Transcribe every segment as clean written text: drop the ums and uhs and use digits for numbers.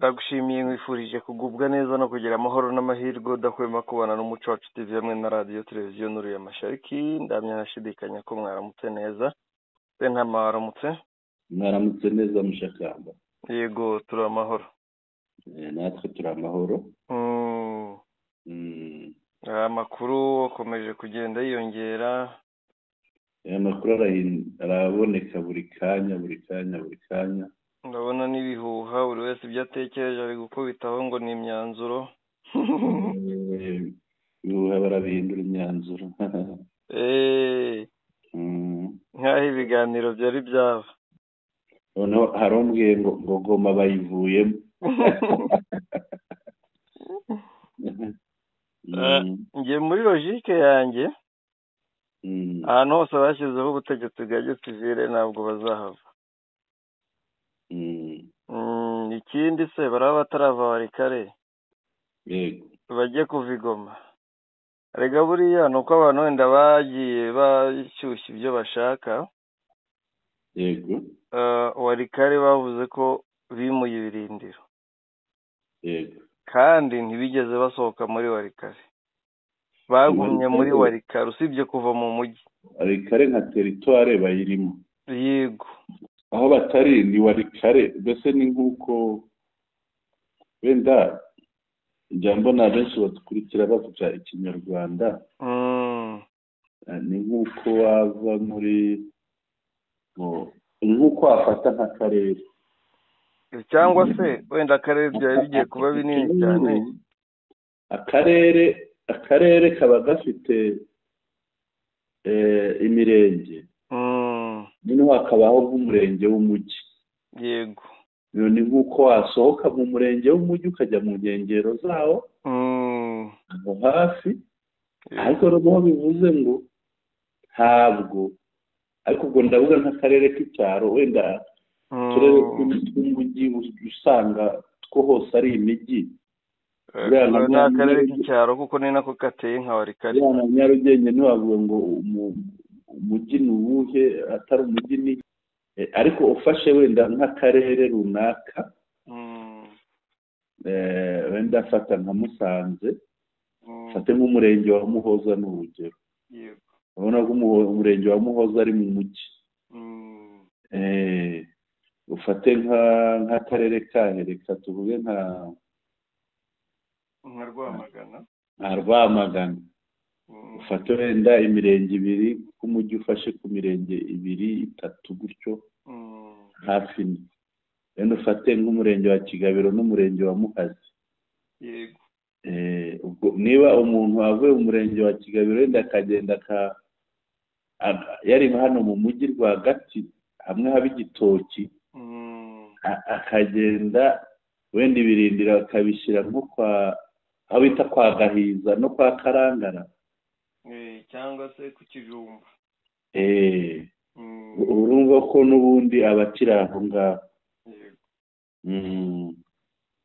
Ndagushimiye nkwifurije kugubwa neza no kugira amahoro n'amahirwe udahwema kubana n'umuco wacu TV hamwe na radiyo televiziyo Nuru ya Mashariki. Ndamya nashidikanya ko mwaramutse neza. Nta mwaramutse? Mwaramutse neza mushakamba. Yego turi amahoro. Natwe turi amahoro. Amakuru akomeje kugenda yiyongera. Amakuru araboneka buri kanya. Ndabona n'ibihuha buri wese ibyo atekereje ari gukubitaho ngo ni imyanzuro. Ibihuha barabihindura imyanzuro. Nk'aho ibiganiro byari byaba. Noneho harombwiye ngo Goma bayivuyemo. Ngiye muri logique yanjye, ahantu hose bashyizeho ubutegetsi bwa gisivile ntabwo bazahava. Ikindi se baraba batarava warikare bajye kuva i Goma. Rega buriya ni uko abantu wenda bagiye bashyushya ibyo bashaka. Yego. Warikare bavuze ko bimuye ibirindiro. Yego. Kandi ntibigeze basohoka muri warikare, bagumye muri warikare usibye kuva mu mujyi. Warikare nka teritware bayirimo. Yego. Aho batari ni warikare, mbese ni nk'uko wenda ijambo na benshi batukurikira bavuga ikinyarwanda. Ni nk'uko wava muri nk'uko wafata nk'akarere, cyangwa se wenda akarere byari bigiye kuba binini cyane. Akarere kaba gafite imirenge, noneho hakabaho nk'umurenge w'umujyi. Yego. Ni nk'uko wasohoka mu murenge w'umujyi ukajya mu nkengero zawo aho hafi. Ariko noneho bivuze ngo ntabwo, ariko ubwo ndavuga nk'akarere k'icyaro, wenda uturere tw'umujyi usanga two hose ari imijyi. Ni akarere k'icyaro kuko ni nako gateye nka warikare. Nyarugenge ntiwavuga ngo umujyi ni uwuhe, atari umujyi ni. Ariko ufashe wenda nk'akarere runaka, wenda afata nka Musanze, ufate nk'umurenge wa Muhoza ni urugero. Urabona ko umurenge wa Muhoza ari mu mujyi. Ufate nk'akarere kahe, reka tuvuge nka Rwamagana. Ufate wenda imirenge ibiri, k'umujyi ufashe ku mirenge ibiri itatu gutyo hafi. Wenda ufate nk'umurenge wa Kigabiro n'umurenge wa Muhazi. Yego. Niba umuntu avuye mu murenge wa Kigabiro wenda akagenda yari hano mu mujyi rwagati hamwe haba igitoki, akagenda wenda ibirindiro akabishyira nko aho bita kwa Gahiza no kwa Karangara, cyangwa se ku Kijumba. Urumva ko n'ubundi abakiri aho ngaho.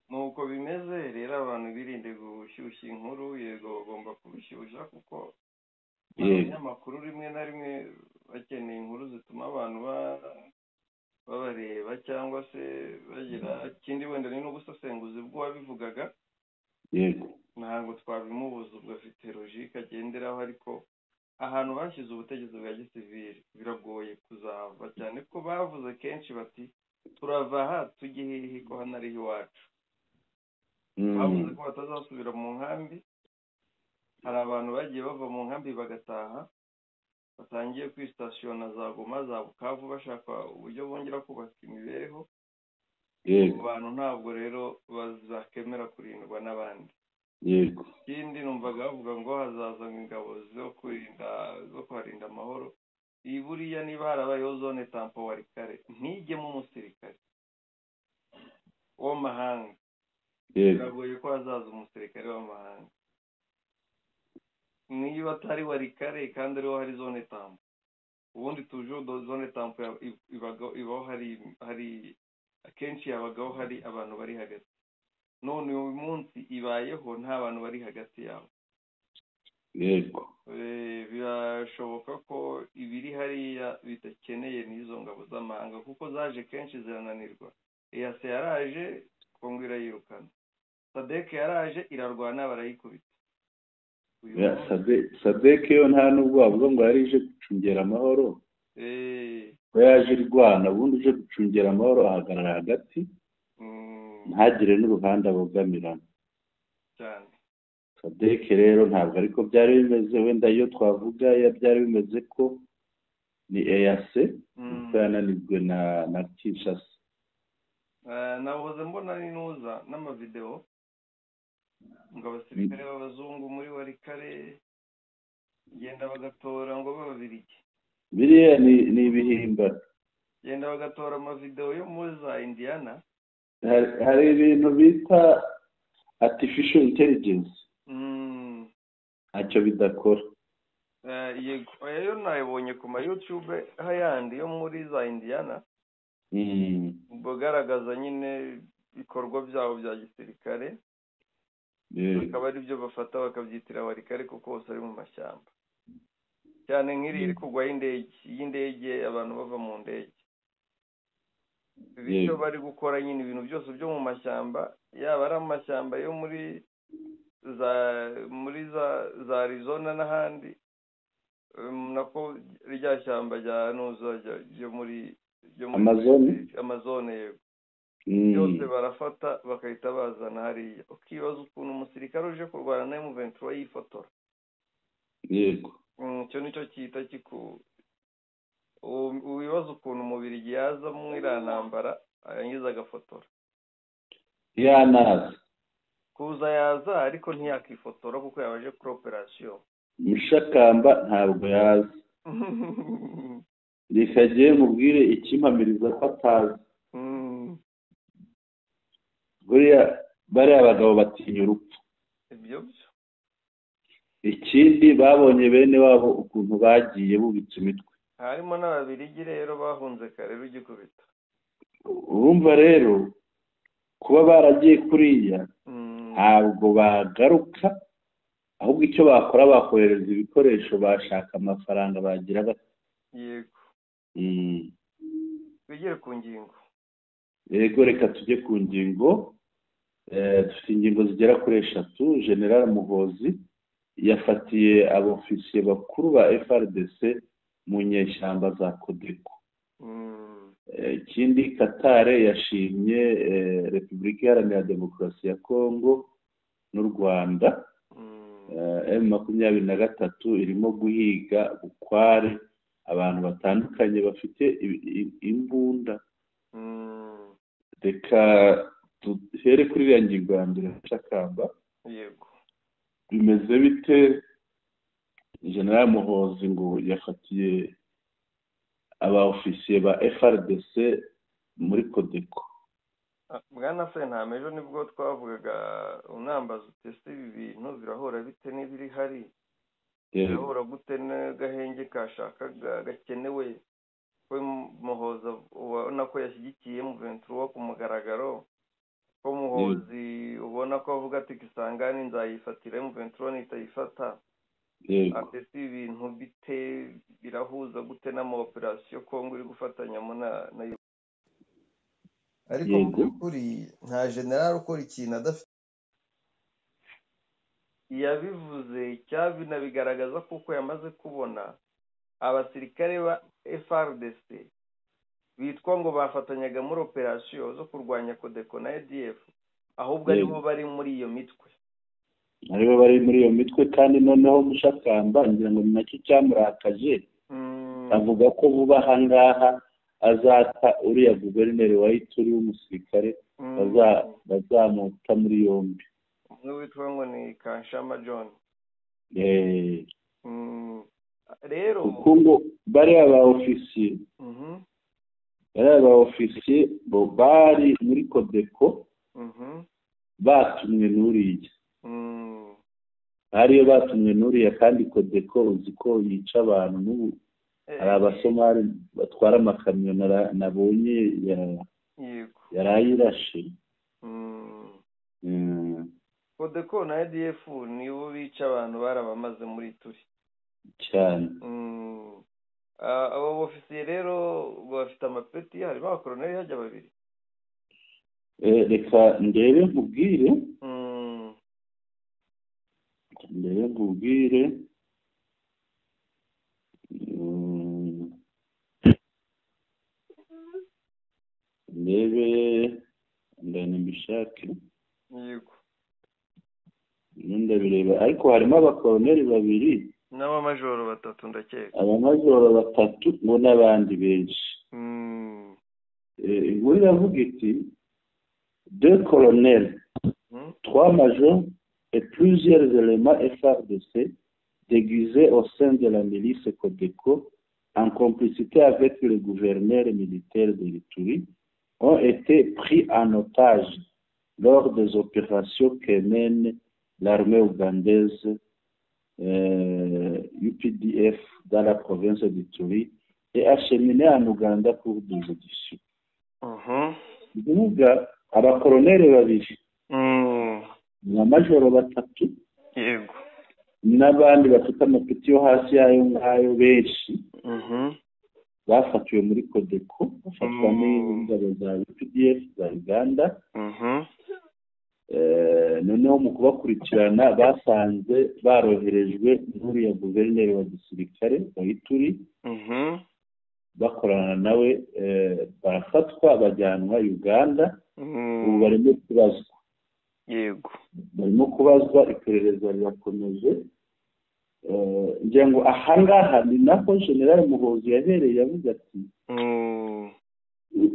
Nuko bimeze rero, abantu birinde gushyushya inkuru. Yego bagomba kubishyushya kuko abanyamakuru rimwe na rimwe bakeneye inkuru zituma abantu babareba cyangwa se bagira ikindi, wenda ni n'ubusesenguzi bw'uwabivugaga. Yego. Ntabwo twabimubuza, ubwo afite logique agenderaho, ariko ahantu bashyize ubutegetsi bwa gisivili biragoye kuzava, cyane ko bavuze kenshi bati turava aha tujye hehe ko hano ari iwacu. Bavuze ko batazasubira mu nkambi. Hari abantu bagiye bava mu nkambi bagataha, batangiye kwisitasiona za Goma, za Bukavu, bashaka uburyo bongera kubaka imibereho. Abantu ntabwo rero bazakemera kurindwa n'abandi. Yego. Ikindi numvaga bavuga ngo hazaza ingabo zo kuharinda amahoro. Iyi buriya niba harabayeho zone tampo warikare, ntijyemo umusirikare w'amahanga. Biragoye ko hazaza umusirikare w'amahanga niba atari warikare kandi ariho hari zone tampo. Ubundi tuje zone tampo ibaho hari akenshi yabagaho hari abantu bari hagati. None uyu munsi ibayeho nta bantu bari hagati yabo. Yego. Birashoboka ko ibiri hariya bidakeneye n'izo ngabo z'amahanga kuko zaje kenshi zirananirwa. EAC yaraje kongo irayirukana. Sadek yaraje irarwana barayikubita. Sadek yo nta nubwo bavuga ngo yari ije gucungera amahoro, ko yaje irwana, ubundi uje gucungera amahoro ahagarara hagati ntagire n'uruhande abogamirana cyane. Sadek rero ntabwo ariko byari bimeze, wenda iyo twavuga byari bimeze ko ni EAC kuko yananizwe na Kinshasa. Nahoze mbona n'inuza n'amavideo ngo abasirikare b'abazungu muri Warikare genda bagatora ngo bababiriki. Biriya ni ibihimbano. Genda bagatora amavideo yo muri za Indiana. Hari ibintu bita artificial intelligence. Ntacyo bidakora. Yego, ayo nayibonye ku ma YouTube hayandi yo muri za Indiana. Bugaragaza nyine ibikorwa byabo bya gisirikare. Bakaba ari byo bafata bakabyitira Warikare kuko hose ari mu mashyamba. Cyane nk'iri iri kugwa y'indege abantu bava mu ndege. Bityo bari gukora nyine ibintu byose byo mu mashyamba, yaba ari amashyamba yo muri za Arizona n'ahandi, nako rya shyamba rya nuza ryo muri Amazon yego. Byose barafata bakahita bazana hariya. Ukibaza ukuntu umusirikare uje kurwana na M23 yifotora. Yego. Cyo nicyo cyita ubibaza ukuntu umubiri yaza mu irantambara yangiza agafotora. Yanaza. Kuza yaza ariko ntiyakifotora kuko yabaje kuri operation. Mushakamba ntabwo yaza. Rikagiye mubwire ikimpamiriza ko atazi. Bariya abagabo batinya urupfu. Ibyo byo. Ikindi babonye bene wabo ukuntu bagiye bubitse imitwe. Harimo n'ababirigi rero bahunze kare rugikubita. Urumva rero kuba baragiye kuriya ntabwo bagaruka, ahubwo icyo bakora bakohereza ibikoresho, bashaka amafaranga bagira bati. Yego. Tugere ku ngingo. Yego, reka tujye ku ngingo. Dufite ingingo zigera kuri 3. General Muhozi yafatiye abofisiye bakuru ba FARDC mu nyeshyamba za Codeco. Ikindi Qatar yashimye Repubulika Iharanira Demokarasi ya Kongo n'u Rwanda. M23 irimo guhiga bukware abantu batandukanye bafite imbunda. Reka duhere kuri iriya ngingo ya mbere Mushakamba. Yego. Bimeze bite? General Muhozi ngo yafatiye abaofisiye ba FARDC muri Codeco. Bwana Sentama, ejo nibwo twavugaga unambaza utese ibi bintu birahora bite n'ibiri hari. Birahora gute n'agahenge kashakaga gakenewe ko Muhoza ubona ko yashyigikiye M23 ku mugaragaro, ko Muhozi ubona ko avuga ati Kisangani nzayifatira M23 nitayifata. Atese ibintu bite birahuza gute n'ama operation Kongo iri gufatanyamo na ariko mu by'ukuri nta general ukora ikintu adafite. Yabivuze cyabinabigaragaza kuko yamaze kubona abasirikare ba FARDC bitwa ngo bafatanyaga muri operation zo kurwanya Codeco na ADF, ahubwo aribo bari muri iyo mitwe. Aribo bari muri iyo mitwe, kandi noneho Mushakamba ngira ngo nacyo cyamurakaje. Avuga ko vuba ahangaha azata uriya guverineri wa Ituri w'umusirikare bazamuta muri yombi. Umwe witwa ngo ni Kanshama John. Rero kuko bariya ba ofisiye bo bari muri Codeco batumwe n'uriya. Hariyo batumwe n'uriya, kandi Codeco uzi ko yica abantu n'ubu. Hari abasomali batwara amakamyo nabonye yarayirashe. Codeco na ADF nibo bica abantu barabamaze muri Turi cyane. Abo ofisiye rero bafite amapeti, harimo abakoloneli hajya babiri. reka ndebe nkubwire ndebe ndani mbishake yego ndabireba ariko harimo abakoloneli babiri n'abamajoro batatu ndakeka abamajoro batatu ngo n'abandi benshi inkuru iravuga iti deux colonels, 3 majors et plusieurs éléments FARDC déguisés au sein de la milice Codeco en complicité avec le gouverneur militaire de l'Ituri ont été pris en otage lors des opérations que mène l'armée ougandaise UPDF dans la province d'Ituri et acheminés en Ouganda pour des auditions. Kuvuga abakoloneli babiri n'amajoro batatu yego n'abandi bafite amapeti yo hasi yayo ngayo benshi bafatiwe muri Codeco bafatwa n'ingabo za UPDF za Uganda noneho mu kubakurikirana basanze baroherejwe n'uriya guverineri wa gisirikare wa Ituri bakorana nawe barafatwa bajyanwa Uganda ubu barimo kubazwa yego barimo kubazwa iperereza rirakomeje ngira ngo ahangaha ni nako General Muhozi yahereye yavuze ati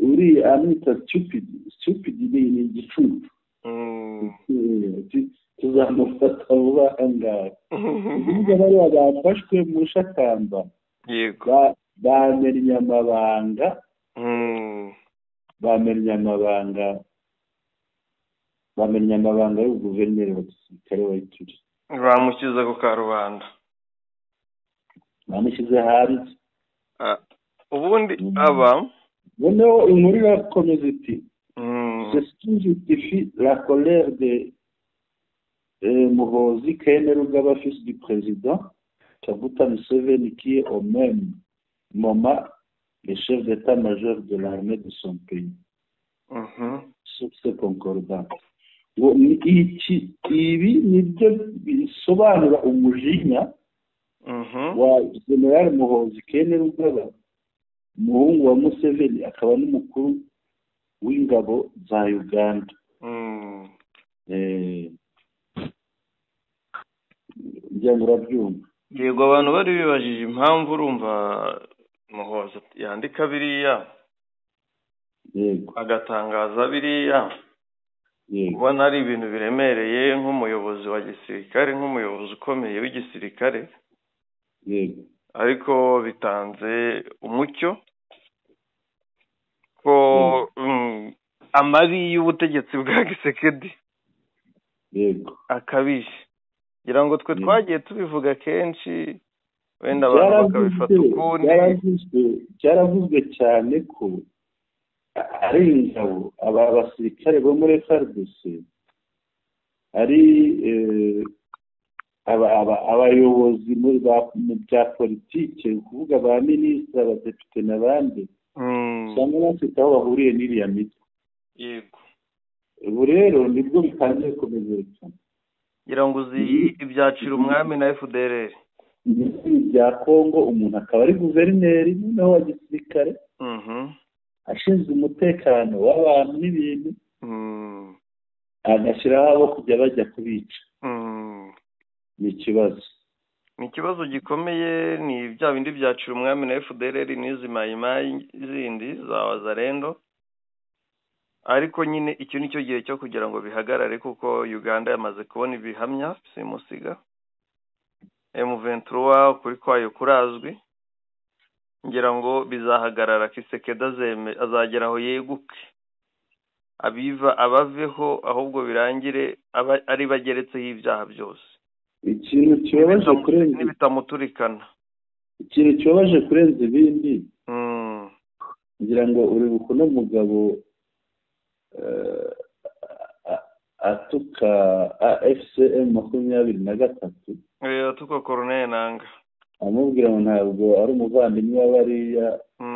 uri amita stupid ni igicucu tuzamufata vuba ahangaha ubwo bari bafashwe mu Shakamba yego bamenya amabanga y'ubuguverineri wa gisirikare wa Ituri bamushyize ku karubanda bamushyize hanze ubundi aba noneho inkuru irakomeza iti c'est ce qui justifie la colère de Muhozi Kainerugaba, fils du président Kaguta Museveni, qui est au même moment le chef d'état-major de l'armée de son pays. Sur ce concordant. Ibi nibyo bisobanura umujinya wa General Muhozi Kainerugaba, umuhungu wa Museveni akaba n'umukuru w'ingabo za Uganda. Njya murabyumva. Yego abantu bari bibajije impamvu urumva Muhozi yandika biriya yego agatangaza biriya ubona ari ibintu biremereye nk'umuyobozi wa gisirikare nk'umuyobozi ukomeye w'igisirikare yego ariko bitanze umucyo ko amabi y'ubutegetsi bwa Gisekedi yego akabije ngira ngo twe twagiye tubivuga kenshi wenda abantu bakabifata ukundi byaravuzwe cyane ko ari ingabo abasirikare bo muri FARDC ari abayobozi mu bya politike kuvuga ba minisitiri abadepite n'abandi usanga bafite aho bahuriye n'iriya mitwe yego ubu rero nibwo bitangiye kumenyekana ngira ngo uzi ibyacira umwami na FDLR bya Kongo umuntu akaba ari guverineri noneho wa gisirikare ashinzwe umutekano w'abantu n'ibintu agashyiraho abo kujya bajya kubica ni ikibazo gikomeye ni bya bindi byacira umwami na FDLR n'izi mayimayi zindi za Wazalendo ariko nyine icyo nicyo gihe cyo kugira ngo bihagarare kuko Uganda yamaze kubona ibihamya simusiga M23 kuri kwayo kurazwi ngira ngo bizahagarara Kisekedi azagera aho yeguke abaveho ahubwo birangire ari bageretseho ibyaha byose ikintu kibabaje kurenza n'ibitamuturikana ikintu kibabaje kurenza ibindi ngira ngo uri bukuno mugabo atuka FCM 23 atuka Colonel Nanga amubwira ngo ntabwo ari umuvandimwe w'abariya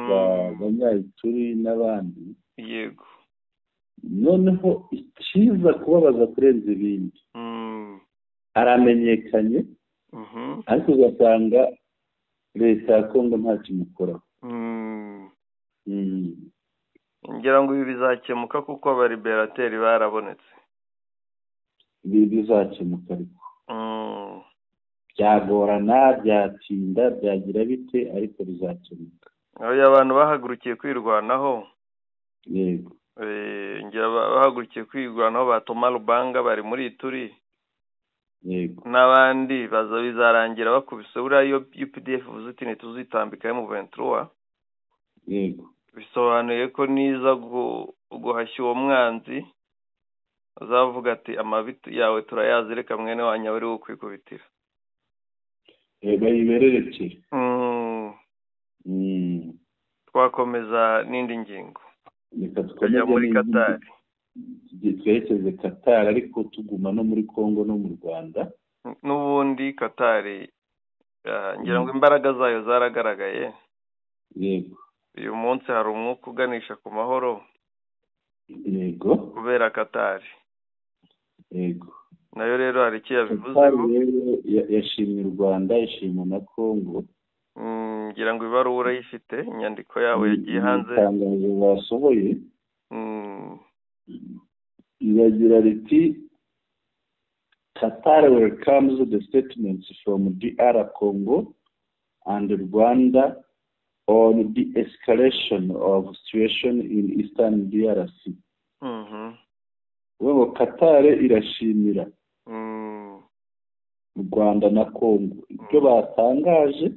b'Abanyayituri n'abandi yego noneho ikiza kubabaza kurenza ibindi aramenyekanye ariko ugasanga leta ya Kongo nta kimukoraho. ngira ngo ibi bizakemuka kuko abaliberateri barabonetse. Ibi bizakemuka ariko byagorana, byatinda, byagira bite, ariko bizakemuka. Abantu bahagurukiye kwirwanaho. Yego. Ngira bahagurukiye kwirwanaho batuma Lubanga bari muri Ituri. Yego. N'abandi bizarangira bakubise buriya iyo UPDF vuze iti ntituzitambika mu 23. Yego. Bisobanuye ko niza guhashya uwo mwanzi azavuga ati amabitu yawe turayazi, reka mwene wanyu wari wo kwikubitira. Bayibererekere. Twakomeza n'indi ngingo. Reka tukajya muri Qatar. Twerekeze Qatar ariko tuguma no muri Kongo no mu Rwanda. N'ubundi Qatar ngira ngo imbaraga zayo zaragaragaye. Yego. Uyu munsi hari umwuka uganisha ku mahoro. Yego. Kubera Qatar. Yego. Nayo rero hari icyo yabivuzeho. Yashimye u Rwanda, yashimye na Kongo. Ngira ngo ibarura yifite inyandiko yabo yagiye hanze. Itangazo basohoye. Iragira riti Qatar welcomes the statements from DR Congo and Rwanda on the escalation of situation in Eastern DRC. Wewe Qatar irashimira Rwanda na Congo ibyo batangaje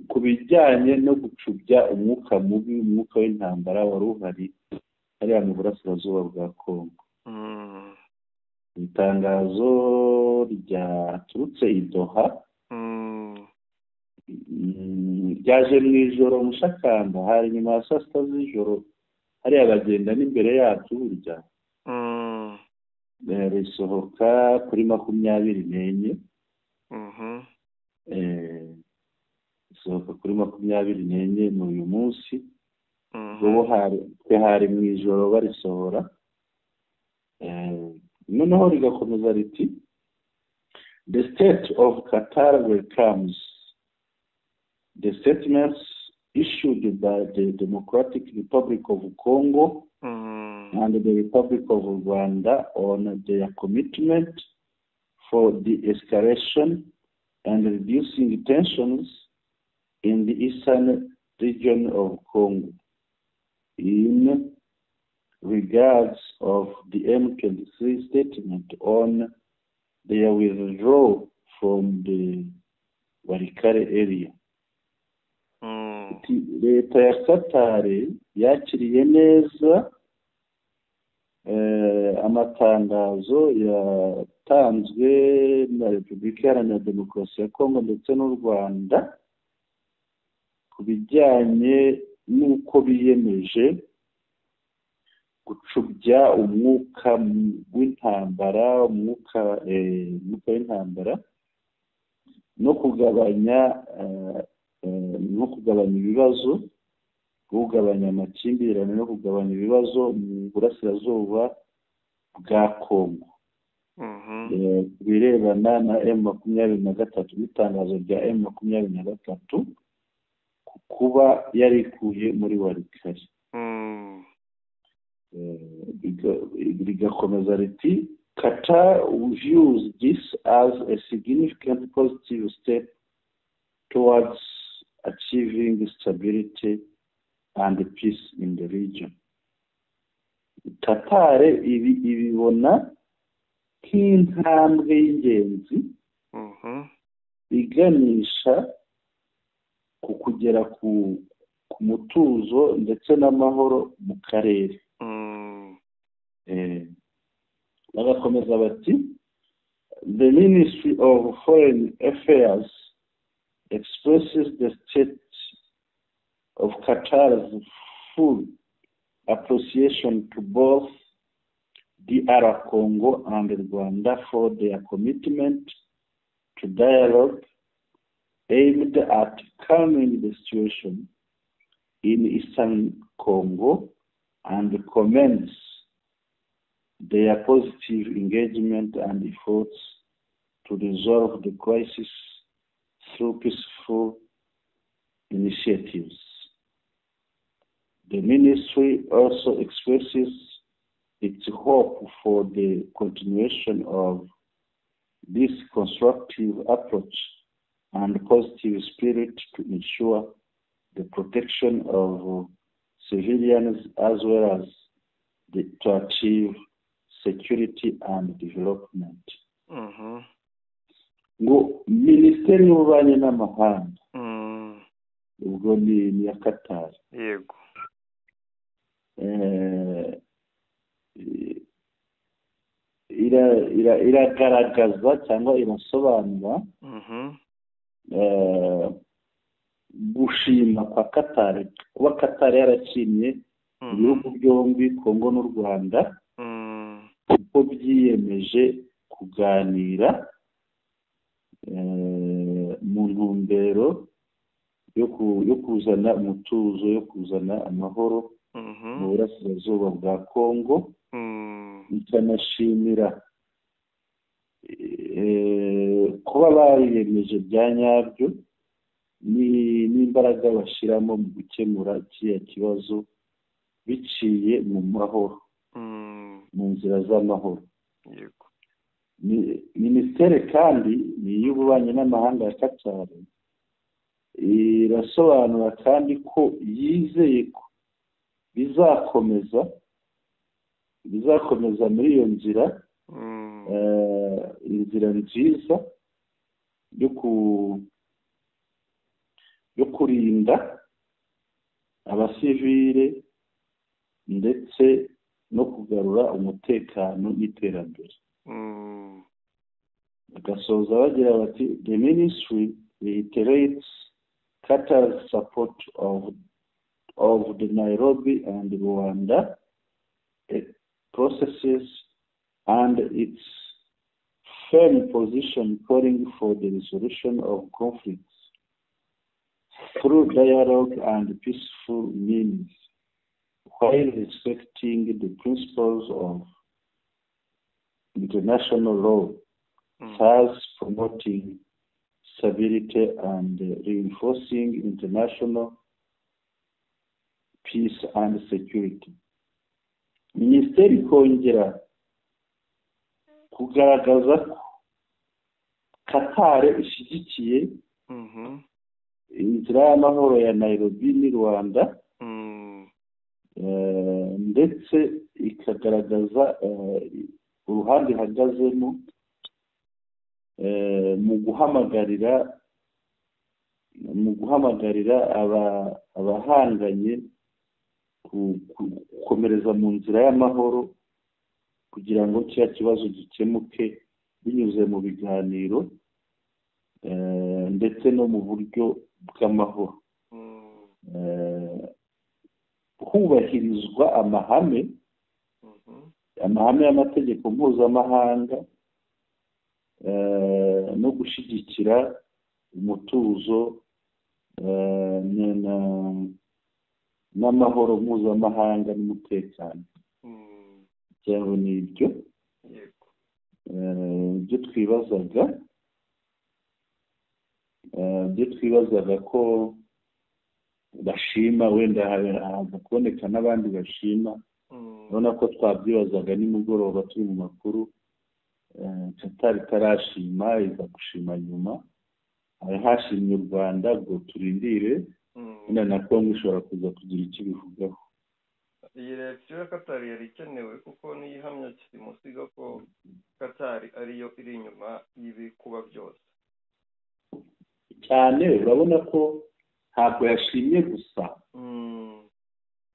ku bijyanye no gucubya umwuka mubi, umwuka w'intambara wari uhari hariya mu burasirazuba bwa Congo. Itangazo ryaturutse i Doha ryaje mu ijoro mushakamba, hari nyuma ya saa sita z'ijoro hariya bagenda n'imbere yacu burya risohoka kuri 24. Risohoka kuri 24 n'uyu munsi. Hari mu ijoro barisohora. Noneho rigakomeza riti the state of Qatar welcomes the statements issued by the Democratic Republic of Congo and the Republic of Rwanda on their commitment for the escalation and reducing tensions in the eastern region of Congo in regards of the M23 statement on their withdrawal from the Walikale area. Leta ya Qatar yakiriye neza amatangazo yatanzwe na Repubulika Iharanira Demokarasi ya Kongo ndetse n'u Rwanda ku bijyanye n'uko biyemeje gucubya umwuka w'intambara, umwuka w'intambara no kugabanya ibibazo, kugabanya amakimbirane no kugabanya ibibazo mu burasirazuba bwa Kongo. Birebana na M23 n'itangazo rya M23 kuba yarikuye muri Walikale. Rigakomeza riti Qatar views this as a significant positive step towards achieving stability and peace in the region. Qatar ibibona nk'intambwe y'ingenzi iganisha ku kugera ku mutuzo ndetse n'amahoro mu karere. Bagakomeza bati the Ministry of Foreign Affairs expresses the state of Qatar's full appreciation to both DR Congo and Rwanda for their commitment to dialogue aimed at calming the situation in Eastern Congo and commends their positive engagement and efforts to resolve the crisis through peaceful initiatives. The ministry also expresses its hope for the continuation of this constructive approach and positive spirit to ensure the protection of civilians as well as to achieve security and development. Ngo Minisiteri y'Ububanyi n'Amahanga ubwo ni iya Qatar. Yego. Iragaragaza cyangwa irasobanura gushima kwa Qatar, kuba Qatar yarakiniye ibihugu byombi Kongo n'u Rwanda kuko byiyemeje kuganira mu ntumbero yo kuzana umutuzo, yo kuzana amahoro mu burasirazuba bwa Kongo. Ikanashimira kuba bariyemeje bya nyabyo n'imbaraga bashyiramo mu gukemura kiriya kibazo biciye mu mahoro, mu nzira z'amahoro. Minisiteri kandi y'Ububanyi n'Amahanga ya Qatar irasobanura kandi ko yizeye ko bizakomeza muri iyo nzira, inzira nziza yo kurinda abasivile ndetse no kugarura umutekano n'iterambere. Bagasoza bagira bati the ministry reiterates Qatar's support of the Nairobi and Rwanda processes and its firm position calling for the resolution of conflicts through dialogue and peaceful means, while respecting the principles of international law, thus promoting stability and reinforcing international peace and security. Minisiteri ikongera kugaragaza ko Qatar ishyigikiye inzira y'amahoro ya Nairobi n'i Rwanda, ndetse ikagaragaza uruhande ihagazemo mu guhamagarira abahanganye gukomereza mu nzira y'amahoro kugira ngo kiriya kibazo gikemuke binyuze mu biganiro ndetse no mu buryo bw'amahoro, hubahirizwa amahame y'amategeko mpuzamahanga no gushyigikira umutuzo n'amahoro mpuzamahanga n'umutekano. Cyangwa ni ibyo twibazaga ko bashima, wenda haza kuboneka n'abandi bashima. Urabona ko twabyibazaga nimugoroba turi mu makuru. Qatar itarashima, iza gushima nyuma. Hashimye u Rwanda, ubwo turindire wenda na Kongo ishobora kuza kugira icyo ibivugaho. Iyi reaction ya Qatar yari ikenewe kuko niyo ihamya kimusiga ko Qatar ariyo iri inyuma y'ibikuba byose cyane. Urabona ko ntabwo yashimye gusa,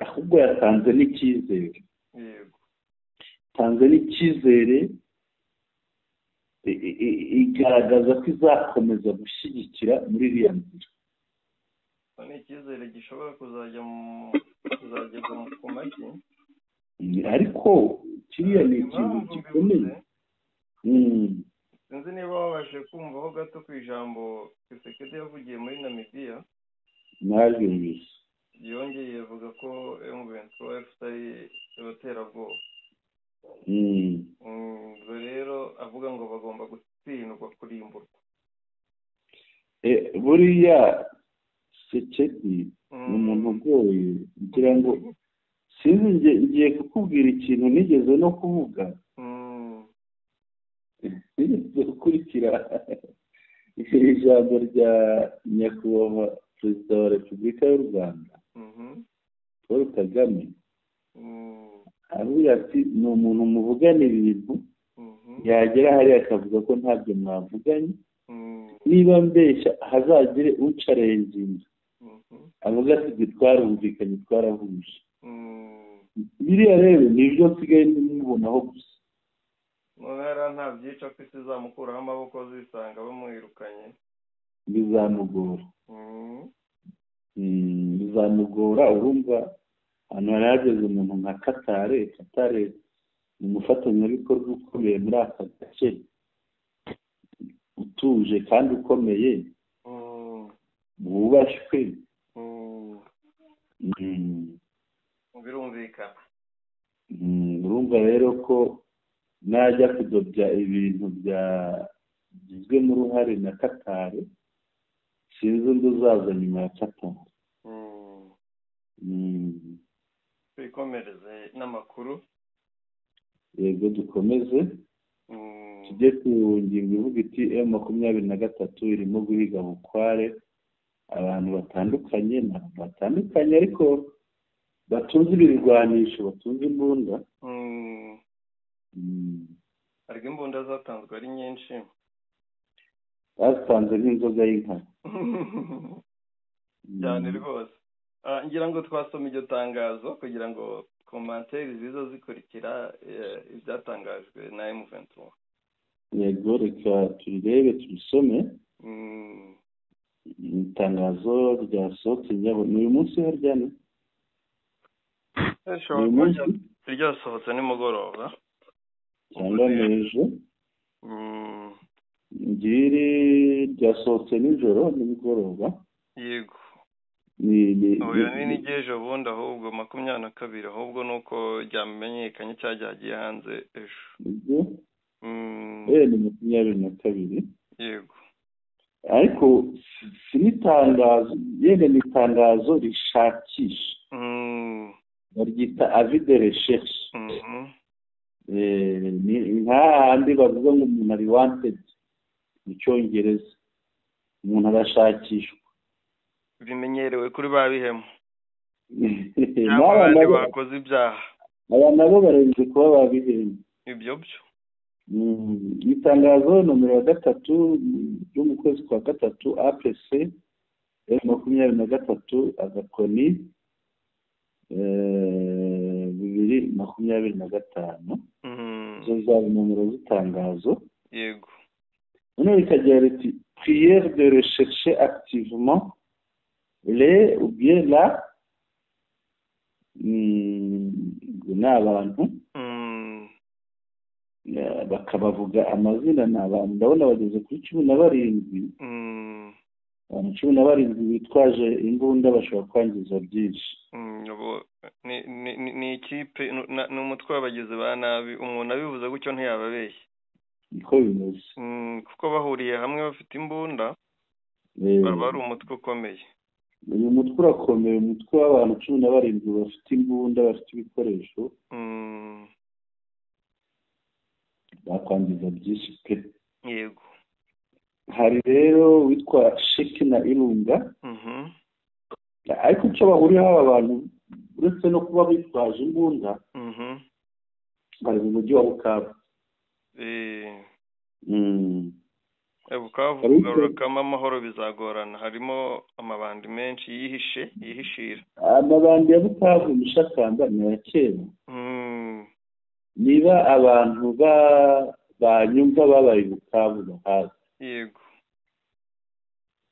ahubwo yatanze n'icyizere. Tanze n'icyizere, igaragaza ko izakomeza gushyigikira muri iriya nzira. Ni icyizere gishobora kuzageza ku mashyi, ariko kiriya ni ikintu gikomeye. Sinzi niba wabashe kumvaho gato ku ijambo Tshisekedi yavugiye muri Namibia. Nabyumvise. Yongeye avuga ko M23 ari abaterabwoba. ubwo rero avuga ngo bagomba gutsindwa kurimburwa. buriya Sekedi ni umuntu ugoye ngira ngo sinzi ngiye kukubwira ikintu nigeze no kuvuga nigeze gukurikira ijambo rya nyakubahwa perezida wa repubulika y'u Rwanda Paul Kagame avuga ati ni umuntu muvugana ibintu yagera hariya akavuga ko ntabyo mwavuganye niba mbeshya hazagire ucarenginga avuga ati twarumvikanye twarahuje biriya rero nibyo nsigaye mubonaho gusa ntara nta byica ko isi izamukuraho amaboko zisanga bamwirukanye bizamugora urumva hano hari hageze umuntu nka Katare ni umufatanyabikorwa ukomeye muri aka gace utuje kandi ukomeye wubashywe birumvikana urumva rero ko najya kudobya ibintu byagizwemo uruhare na Katare sinzi undi uzaza nyuma ya Katare. twikomereze n'amakuru. Yego dukomeze tujye ku ngingo ivuga iti M23 irimo guhiga bukware abantu batandukanye ariko batunze ibirwanisho batunze imbunda. ariko imbunda zatanzwe ari nyinshi basanze nk'inzoga y'inka cyane rwose. ngira ngo twasoma iryo tangazo kugira ngo komantere ziza zikurikira ibyatangajwe na M23. Yego reka turirebe turisome. Itangazo ryasohotse ni uyu munsi haryana ryasohotse nimugoroba cyangwa n'ejo ngiri ryasohotse nijoro nimugoroba. Yego n'ejo bundi ahubwo 22 ahubwo nuko ryamenyekanye cyagiye hanze ejo. Ni 22. Yego ariko sinitangazo yene ni itangazo rishakisha baryita avis de recherche. Ni nk'ahandi bavuga ngo umuntu ari wanted mu cyongereza, umuntu arashakishwa, bimenyerewe kuri ba bihemu n'abandi bakoze ibyaha. aba nabo barenze kuba babihemu ibyo byo. Itangazo nomero 3 ryo mu kwezi kwa 3 APC 23 agakoni 2025 zo zaba nomero z'itangazo. Yego none bikagira riti prière de rechercher activement les ou bien la n'abantu bakabavuga amazina n'abantu ndabona bageze kuri 17 abantu 17 bitwaje imbunda bashobora kwangiza byinshi. ni ikipe n'umutwe w'abagizi ba nabi. umuntu abivuze gutyo ntiyababeshye niko bimeze kuko bahuriye hamwe bafite imbunda baba ari umutwe ukomeye. uyu mutwe urakomeye, umutwe w'abantu 17 bafite imbunda bafite ibikoresho bakwangiza byinshi pe. Yego hari rero witwa Shekina Irunga ariko icyo bahuriyeho aba bantu uretse no kuba bitwaje imbunda bari mu mujyi wa Bukavu. Bukavu kugarukamo amahoro bizagorana, harimo amabandi menshi yihishira. Amabandi ya Bukavu Mishakamba ni ya kera. Niba abantu banyumva babaye Bukavu bahazi. Yego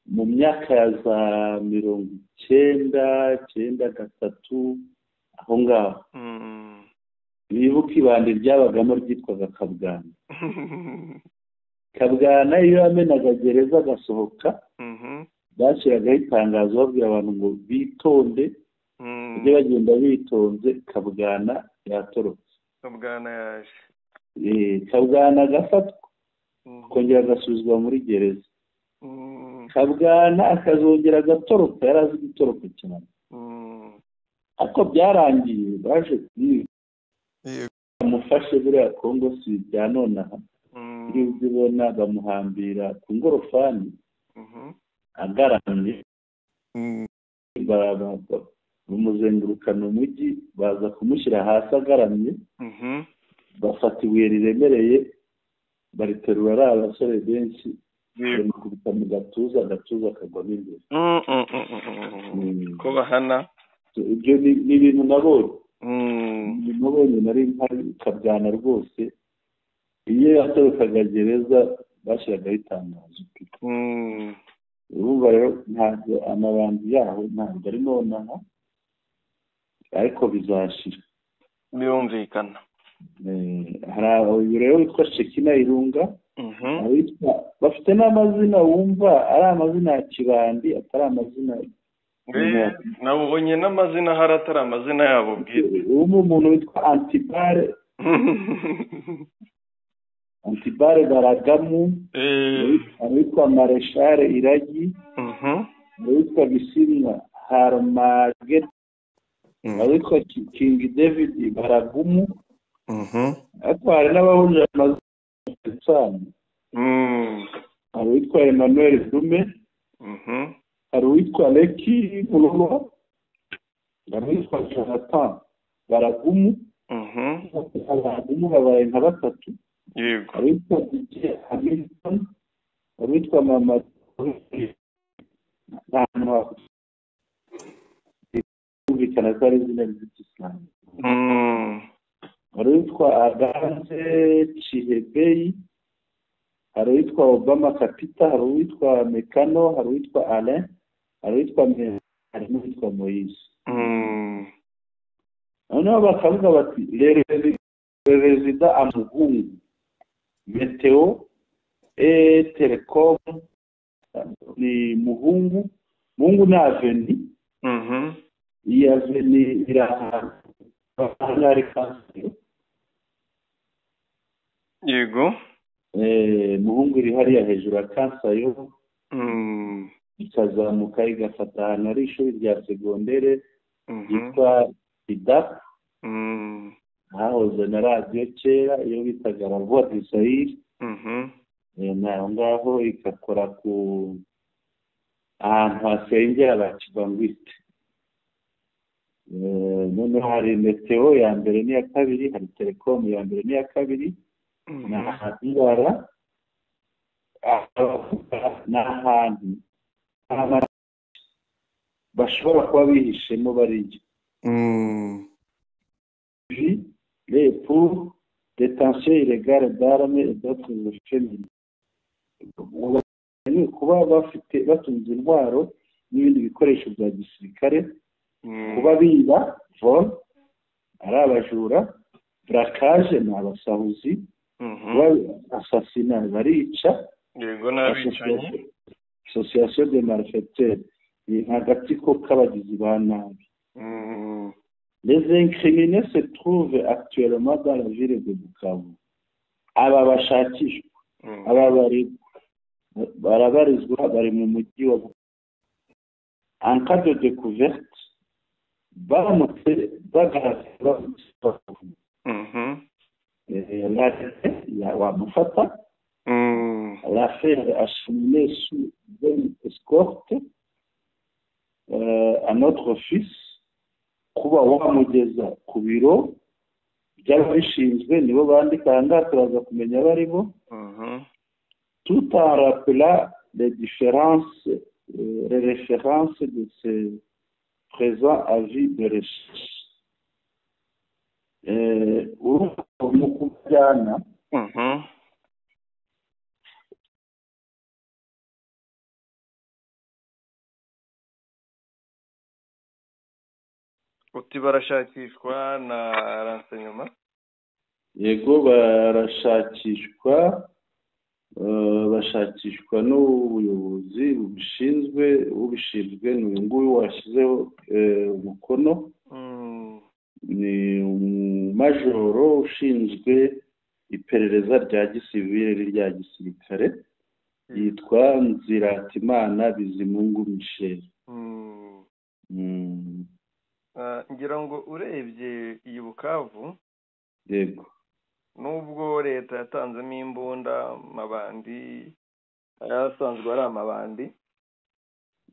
mu myaka ya za 1993 aho ngaho bibuka ibandi ryabagamo ryitwaga Kabwana. Kabwana iyo yamenaga gereza agasohoka bashyiragaho itangazo babwira abantu ngo bitonde ujye bagenda bitonze Kabwana yatorotse. Kabwana yaje. Kabwana agafatwa kongera agasubizwa muri gereza. Kabwana akazongera agatoroka, yari azi gutoroka cyane. Ariko byarangiye baje amufashe buriya Kongo si bya nonaha. Iyo ubibona bamuhambira ku ngorofani agaramye, bamuzengurukana umujyi, baza kumushyira hasi agaramye, bafata ibuye riremereye bariterura ari abasore benshi, bamukubita mu gatuza, agatuza kagwamo imbere. Ko bahana ibyo ni ibintu nabonye nari mpari. Kabwana rwose iyo yatorokaga gereza bashyiragaho itangazo. Urumva rero ntabwo amabandi yaho ntabwo ari nonaha, ariko bizashira birumvikana. Hari uyu rero witwa Shekina Irunga, bafite n'amazina wumva ari amazina ya kibandi, atari amazina nabonye n'amazina hari atari amazina yabo bwite. Umuntu witwa Antibare Baragamu, witwa Mareshare Iragi, witwa Bisimwa Harmaged, witwa King David Baragumu. Ariko hari n'abahuje amazina, hari uwitwa Emmanuel Dume, hari uwitwa Leki Mulolo, hari uwitwa Jonathan Baragumu. Baragumu babaye nka batatu. Hari uwitwa DJ Hamilton, hari uwitwa Mama bumvikana ko ari izina ry'Islamu. Hari uwitwa Aganze Chihebei, hari uwitwa Obama Kapita, hari uwitwa Mekano, hari uwitwa Alain, hari uwitwa hari n'uwitwa Moise. Noneho bakavuga bati Rezida Amuhungu, Meteo Telecom ni Muhungu. Muhungu ni aveni. Iyi aveni iri ahantu hari kanseri. Yego. Muhungu iri hariya hejuru ya kanseri, ikazamuka igafata ahantu hari ishuri rya segondere yitwa IDAP. Hahoze na radiyo kera iyo bitaga La Voix du Sahel. Naho ngaho igakora ku ahantu hasengera abakivangwite. Noneho hari Meteo ya mbere n'iya kabiri, hari Telecom ya mbere n'iya kabiri, na Hadibara n'ahantu bashobora kuba bihishemo barijya. Les pour détention illégale d'armes et d'autres effets. Kuba batunze intwaro n'ibindi bikoresho bya gisirikare, kuba biba vol ari abajura, braquage ni abasahuzi, kuba assassinat barica, association de malfaiteurs ni agatsiko k'abagizi ba nabi. Les incriminés se trouvent actuellement dans la ville de Bukavu. Aba bashakishwa, aba barabarizwa bari mu mujyi wa Bukavu. En cas de découverte, baramutse bagaragara wamufata. L'affaire acheminée sous une escorte à notre fils, kuba wamugeza ku biro by'ababishinzwe nibo bandika ahangaha turaza kumenya abo ari bo, tout en rappelant les différences, les références de ces présents avis de recherche. Mu kujyana uti barashakishwa na renseignement. Yego, barashakishwa, bashakishwa n'ubuyobozi ubishinzwe ni uyu nguyu washyizeho umukono, ni majoro ushinzwe iperereza rya gisivile n'irya gisirikare yitwa Nziratimana Bizimungu Michel. ngira ngo urebye iyi Bukavu yego nubwo leta yatanzemo imbunda amabandi ayasanzwe ari amabandi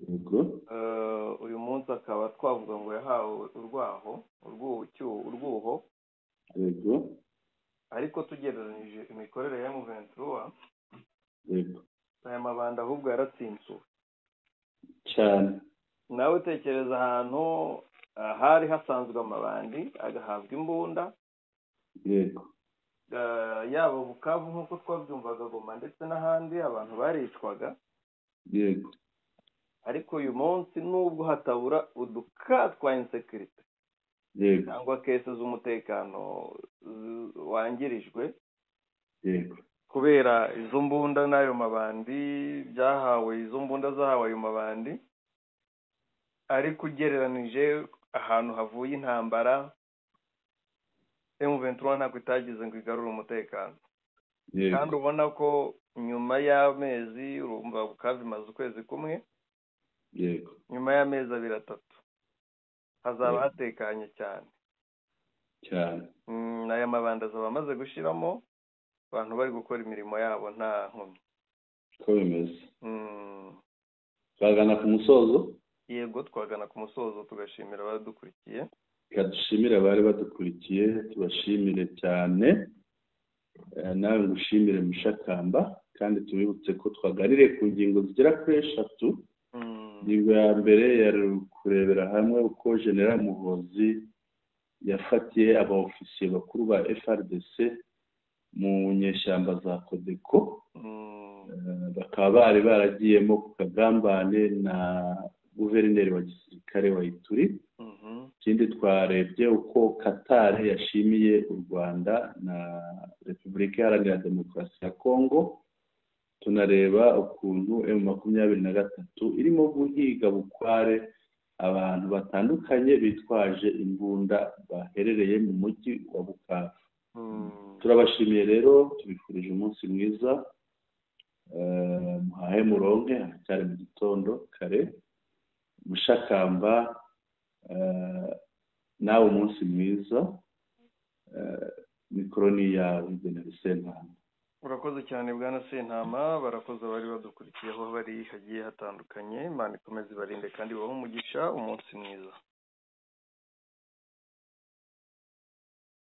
yego uyu munsi akaba twavuga ngo yahawe urwuho yego ariko tugereranyije imikorere ya M23 yego aya mabandi ahubwo yaratsinsuwe cyane. nawe utekereza ahantu hari hasanzwe amabandi agahabwa imbunda yego yaba Bukavu nk'uko twabyumvaga Goma ndetse n'ahandi abantu baricwaga yego ariko uyu munsi nubwo hatabura uduka twa insekirite yego cyangwa kese z'umutekano wangirijwe yego kubera izo mbunda n'ayo mabandi izo mbunda zahawe ayo mabandi ariko ugereranije ahantu havuye intambara M23 ntabwo itagize ngo igarure umutekano kandi ubona ko nyuma y'amezi urumva Bukavu imaze ukwezi kumwe yego nyuma y'amezi 2-3 hazaba hatekanye cyane n'aya mabanda azaba amaze gushiramo abantu bari gukora imirimo yabo nta nkomyi ko bimeze. Twagana ku musozo. Yego twagana ku musozo tugashimira abadukurikiye. Dushimire abari badukurikiye tubashimire cyane nawe ngushimire Mushakamba kandi tubibutse ko twaganiriye ku ngingo zigera kuri 3. Ingingo ya mbere yari kurebera hamwe uko General Muhozi yafatiye abaofisiye bakuru ba FRDC mu nyeshyamba za Codeco bakaba bari baragiyemo ku kagambane na guverineri wa gisirikare wa Ituri. Ikindi twarebye uko Qatar yashimiye u Rwanda na Repubulika Iharanira Demokarasi ya Kongo. Tunareba ukuntu M23 irimo guhiga bukware abantu batandukanye bitwaje imbunda baherereye mu mujyi wa Bukavu. Turabashimiye rero tubifurije umunsi mwiza muhahe muronke cyane mu gitondo kare. Mushakamba nawe umunsi mwiza mikroni yawe General Sentama. Urakoze cyane bwana Sentama, barakoze bari badukurikiyeho bari hagiye hatandukanye. Imana ikomeze ibarinde kandi bahe umugisha. Umunsi mwiza.